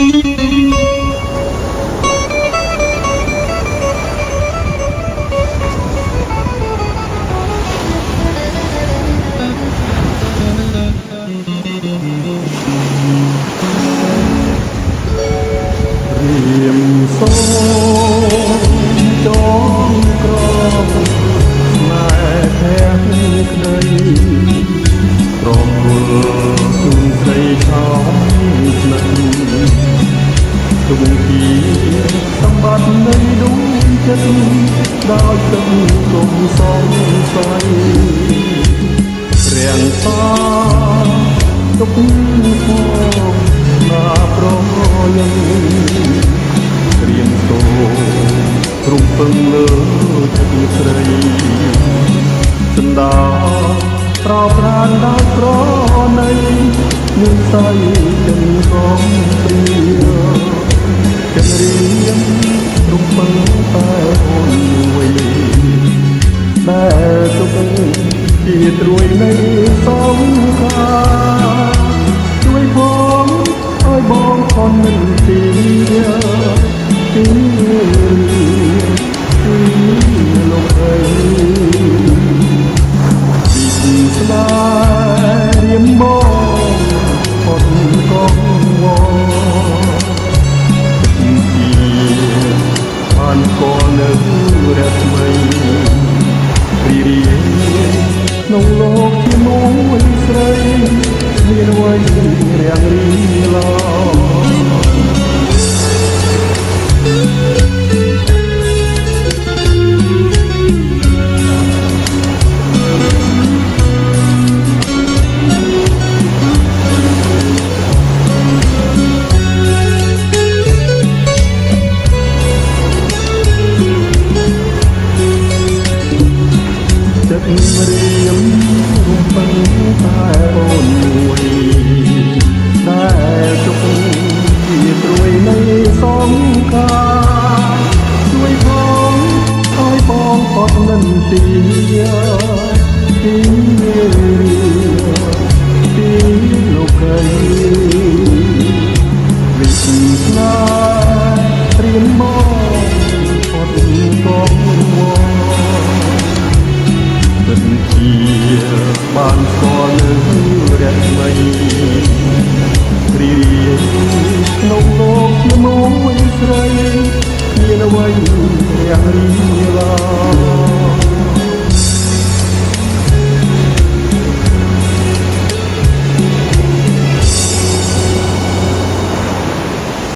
រៀមសូមចងក្រងស្នេហ៍แท้ក្តីព្រមគុណស្រីឆោមស្និទ្ធទុំពីសម្បត្តិនៃដួងចិត្តដោយទឹកគុំសងស្័យរាំងសាទុកផងណាប្រយ័ត្នក្រៀមតោទ្រុំពឹងលើទឹកស្រីសណ្ដាប្រោប្រានដោយប្រណីនឹងស័យទាំងកងព្រាទាំងរៀមទ្រុំពឹងតែអូនមួយដែលទុកជាត្រួយនៃសងខាជួយផងឲ្យបងខនមិនទីលោកអើយពីស្ដាយរៀមបងអត់កងវជាបានកនៅរស្មីរីរីក្នុងលោកជាមួយស្រីមានអ្វីរាំងរីឡោរៀមរំពឹងតែអូនមួយដែលទុកជាត្រួយនៃសងខាជួយផងឲ្យបងអត់និន្ទាទីលោកអើយវិស្នារៀមមកអត់កងវពិតជាបានស្គាល់នៅរស្មីរីរាយក្នុងលោកជាមួយស្រីមានអ្វីរាំងរីឡោ